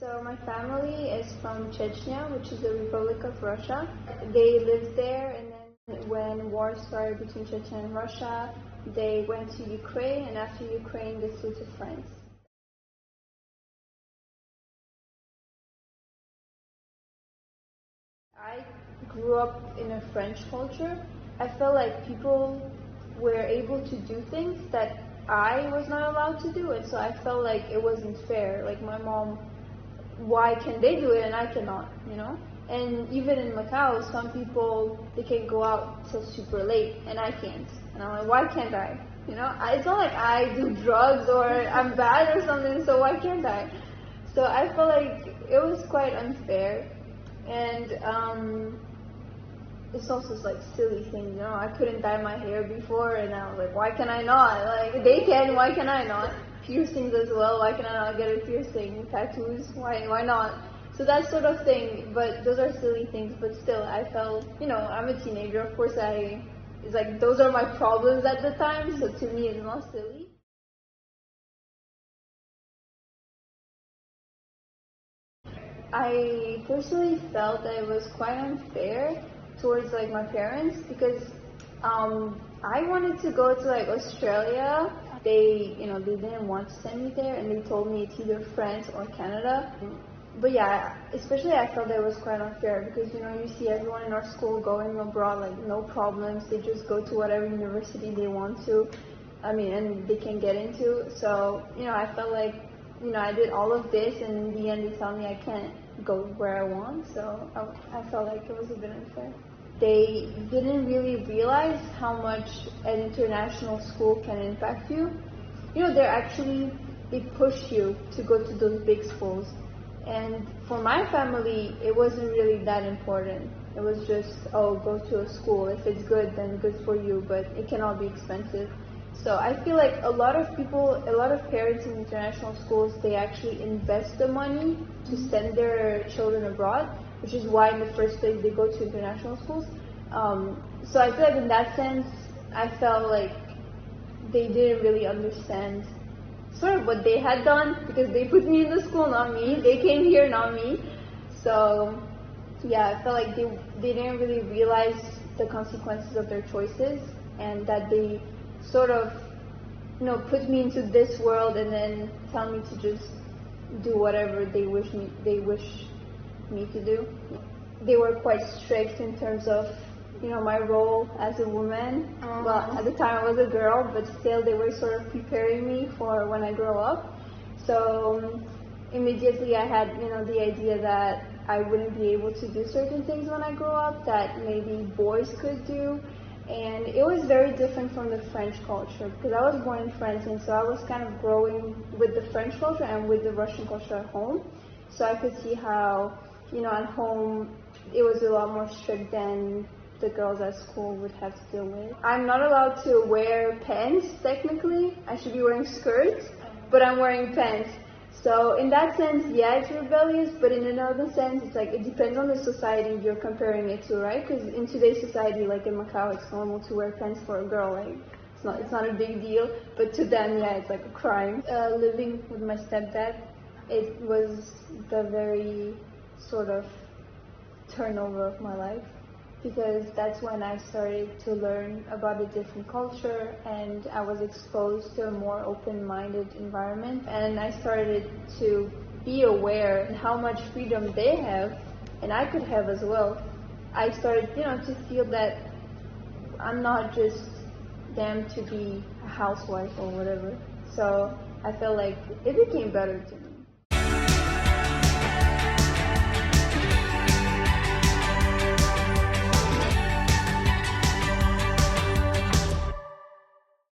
So my family is from Chechnya, which is the Republic of Russia. They lived there, and then when war started between Chechnya and Russia, they went to Ukraine, and after Ukraine, they flew to France. I grew up in a French culture. I felt like people were able to do things that I was not allowed to do, and so I felt like it wasn't fair. Like my mom, why can they do it and I cannot, you know? And even in Macau, some people, they can go out till super late and I can't. And I'm like, why can't I? You know, it's not like I do drugs or I'm bad or something, so why can't I? So I felt like it was quite unfair. And it's also like silly things, you know. I couldn't dye my hair before, and I was like, why can I not? Like they can, why can I not? Piercings as well, why can I not get a piercing? Tattoos, why not? So that sort of thing. But those are silly things. But still, I felt, you know, I'm a teenager. Of course, it's like those are my problems at the time. So to me, it's not silly. I personally felt that it was quite unfair towards like my parents because I wanted to go to like Australia. They didn't want to send me there, and they told me it's either France or Canada. But yeah, especially I felt that it was quite unfair because you see everyone in our school going abroad like no problems. They just go to whatever university they want to. I mean, and they can get into. So I felt like I did all of this, and in the end, they tell me I can't go where I want. So I felt like it was a bit unfair. They didn't really realize how much an international school can impact you. They push you to go to those big schools. And for my family, it wasn't really that important. It was just, oh, go to a school. If it's good, then good for you, but it cannot be expensive. So I feel like a lot of parents in international schools, they actually invest the money to send their children abroad, which is why in the first place they go to international schools. So I feel like in that sense, I felt like they didn't really understand sort of what they had done because they put me in the school, not me. They came here, not me. So yeah, I felt like they didn't really realize the consequences of their choices, and that they sort of put me into this world and then tell me to just do whatever they wish me to do. They were quite strict in terms of my role as a woman. Well, at the time I was a girl, but still they were sort of preparing me for when I grow up. So immediately I had the idea that I wouldn't be able to do certain things when I grow up that maybe boys could do. And it was very different from the French culture because I was born in France, and so I was kind of growing with the French culture and with the Russian culture at home. So I could see how at home it was a lot more strict than the girls at school would have to deal with. I'm not allowed to wear pants technically. I should be wearing skirts, but I'm wearing pants. So in that sense, yeah, it's rebellious, but in another sense, it's like it depends on the society you're comparing it to, right? Because in today's society, like in Macau, it's normal to wear pants for a girl, like it's not a big deal, but to them, yeah, it's like a crime. Living with my stepdad, it was the very sort of turnover of my life, because that's when I started to learn about a different culture, and I was exposed to a more open-minded environment, and I started to be aware of how much freedom they have and I could have as well. I started to feel that I'm not just damned to be a housewife or whatever. So I felt like it became better to me.